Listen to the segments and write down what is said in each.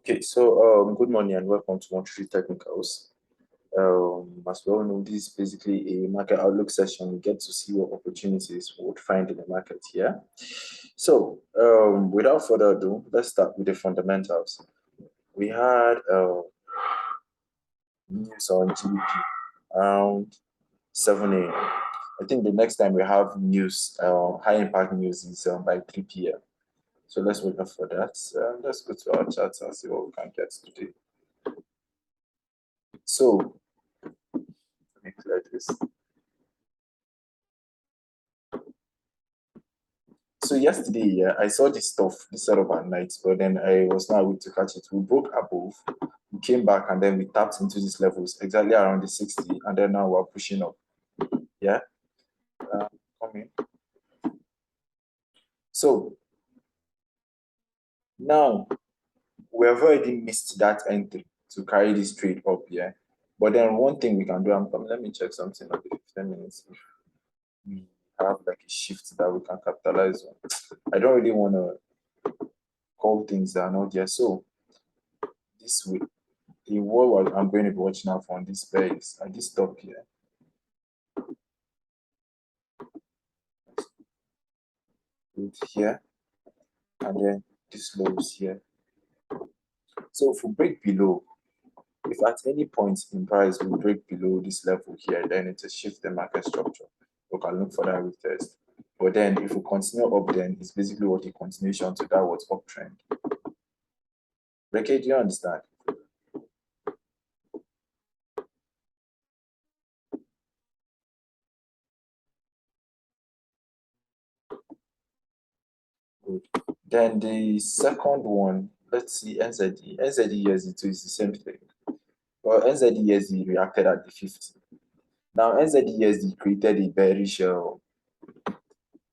Okay, so good morning and welcome to Montreal Technicals. As we all know, this is basically a market outlook session. We get to see what opportunities we would find in the market here. So, without further ado, let's start with the fundamentals. We had news on GDP around 7 a.m. I think the next time we have news, high impact news is by 3 p.m. So let's wait up for that. Let's go to our charts and see what we can get today. So, let me clear this. So yesterday, yeah, I saw this stuff, this setup at night, but then I was not able to catch it. We broke above, we came back, and then we tapped into these levels exactly around the 60, and then now we're pushing up. Yeah, coming. So now we have already missed that entry to carry this trade up, yeah. But then one thing we can do, let me check something on the 15 minutes. If we have like a shift that we can capitalize on. I don't really want to call things that are not there. So this way, what I'm going to be watching out for on this pair is at this top here. Here, and then this low is here. So if we break below, if at any point in price we break below this level here, then it's a shift in market structure. We can look for that retest. But then if we continue up, then it's basically what a continuation to that was uptrend. Okay, do you understand? Good. Then the second one, let's see NZD. NZD USD2 is the same thing. Well, NZD USD reacted at the 50. Now NZD USD created a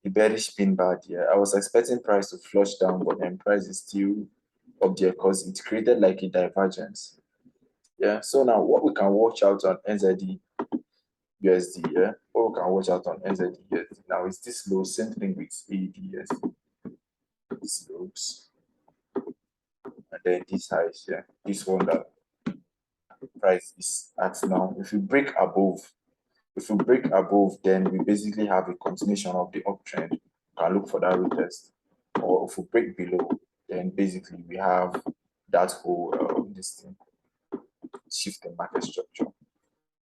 bearish pin bar here. I was expecting price to flush down, but then price is still up there because it created like a divergence. Yeah. So now what we can watch out on NZD USD, yeah. What we can watch out on NZD USD now is this low, same thing with AUD USD. This lows. And then this highs, yeah. This one that price is at now. If we break above, then we basically have a continuation of the uptrend. We can look for that retest. Or if we break below, then basically we have that whole this thing, shift in market structure.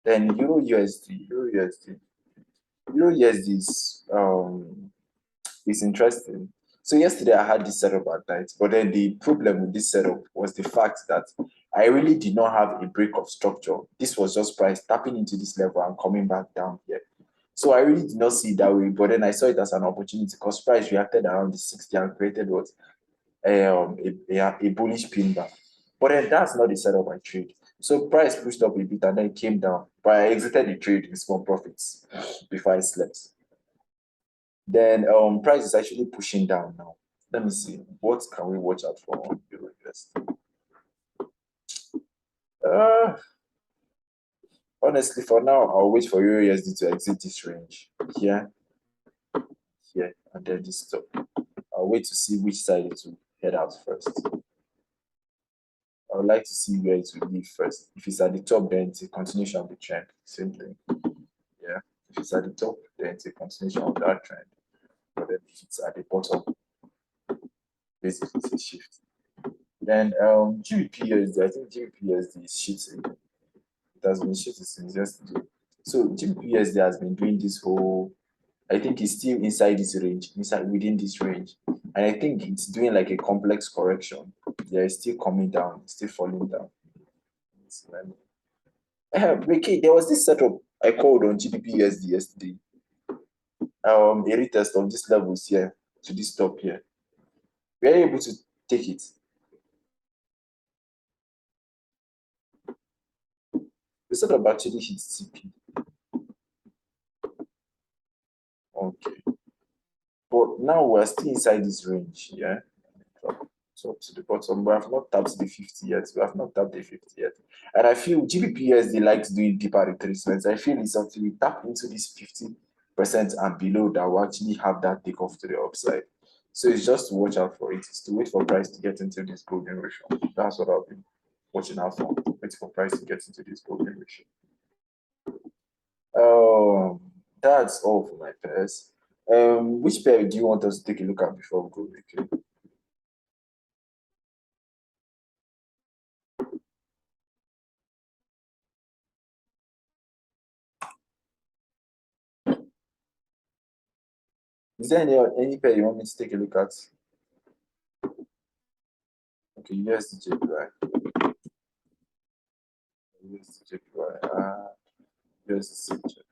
Then Euro USD is interesting. So yesterday I had this setup at night, but then the problem with this setup was the fact that I really did not have a break of structure. This was just price tapping into this level and coming back down here. So I really did not see it that way, but then I saw it as an opportunity because price reacted around the 60 and created what a bullish pin bar. But then that's not the setup I trade. So price pushed up a bit and then came down, but I exited the trade in small profits before I slept. Then price is actually pushing down now. Let me see. What can we watch out for on Euro USD? Honestly, for now, I'll wait for Euro USD to exit this range. Here, and then this top. I'll wait to see which side it will head out first. I would like to see where it will leave first. If it's at the top, then it's a continuation of the trend. Same thing. Yeah. If it's at the top, then it's a continuation of that trend. But then if it's at the bottom, basically it's a shift. Then GBP/USD, I think GBP/USD is shitting. It has been shitting since yesterday. So GBP/USD has been doing this whole, I think it's still inside this range, within this range. And I think it's doing like a complex correction. Yeah, it's still coming down, it's still falling down. Okay, there was this setup I called on GBP/USD yesterday. A retest of these levels here to this top here. We are able to take it. The setup actually hit CP. Okay. But now we're still inside this range, yeah. So to the bottom, we have not tapped the 50 yet. We have not tapped the 50 yet. And I feel GBP/USD likes doing deeper retracements. I feel it's until we tap into this 50% and below that we actually have that takeoff to the upside. So it's just to watch out for it. It's to wait for price to get into this golden ratio. That's what I've been watching out for. Wait for price to get into this golden ratio. That's all for my pairs. Which pair do you want us to take a look at before we go, okay? Is there any pair you want me to take a look at? Okay, USDJPY. USDJPY. USDCHF.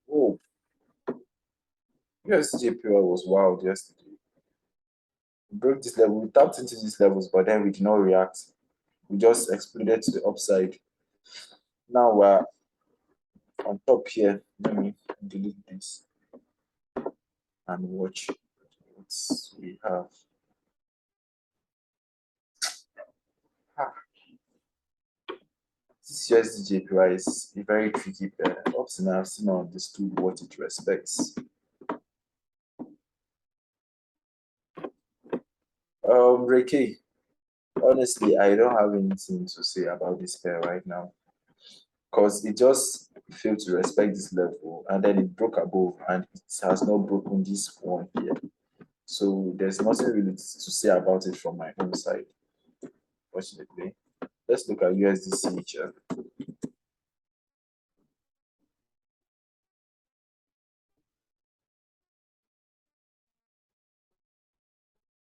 Oh, USDJPY was wild yesterday. We broke this level, we tapped into these levels, but then we did not react. We just exploded to the upside. Now we're on top here. Let me delete this and watch what we have. Ah, this USDJPY is a very tricky pair. Up to now, I've still not understood what it respects. Reiki, honestly, I don't have anything to say about this pair right now because it just failed to respect this level and then it broke above and it has not broken this one here. So there's nothing really to say about it from my own side, fortunately. Let's look at USDCHF.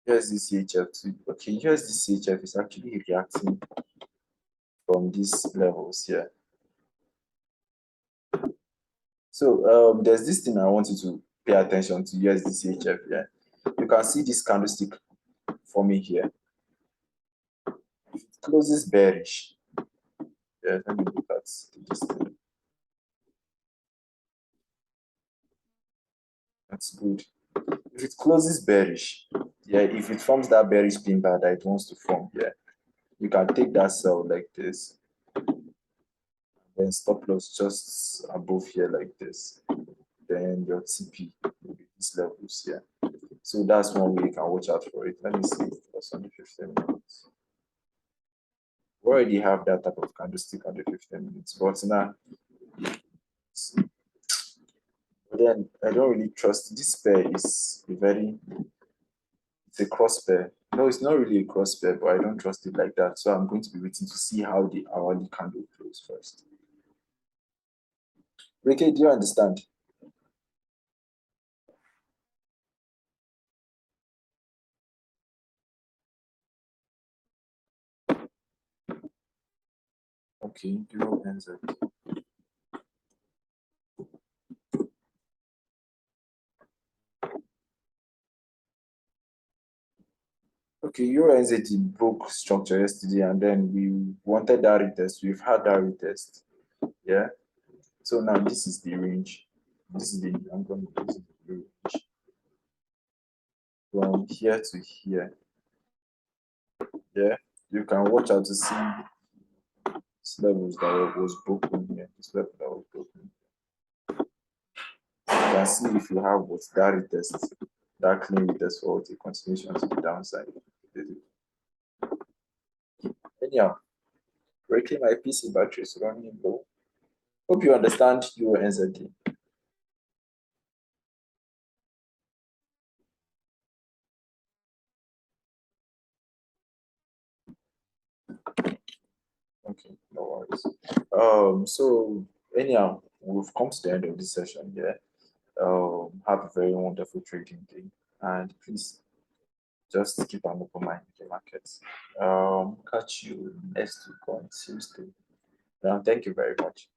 USDCHF too. Okay, USDCHF is actually reacting from these levels here. So there's this thing I want you to pay attention to USDCHF here. You can see this candlestick forming here. If it closes bearish, yeah, let me look at this thing. That's good. If it closes bearish, yeah, if it forms that bearish pin bar that it wants to form, yeah, you can take that sell like this, then stop loss just above here like this. Then your TP will be these levels here. So that's one way you can watch out for it. Let me see what's on the 15 minutes. We already have that type of candlestick on the 15 minutes, but now, then I don't really trust this pair. Is a very, it's a cross pair. No, it's not really a cross pair, but I don't trust it like that. So I'm going to be waiting to see how the hourly candle close first. Ricky, do you understand? Okay, Euro NZ. Okay, Euro NZ broke structure yesterday, and then we wanted that retest. We've had that retest. Yeah. So now this is the range. This is the I'm going to use the range from here to here. Yeah, you can watch out to see this levels that was broken here. This level that was broken. You can see if you have what that retest, that clean retest for the continuation to the downside. Anyhow, breaking my PC battery is running low. Hope you understand your NZD. Okay, no worries. So anyhow, we've come to the end of this session here. Have a very wonderful trading day, and please just keep an open mind in the markets. Catch you next week on Tuesday. Thank you very much.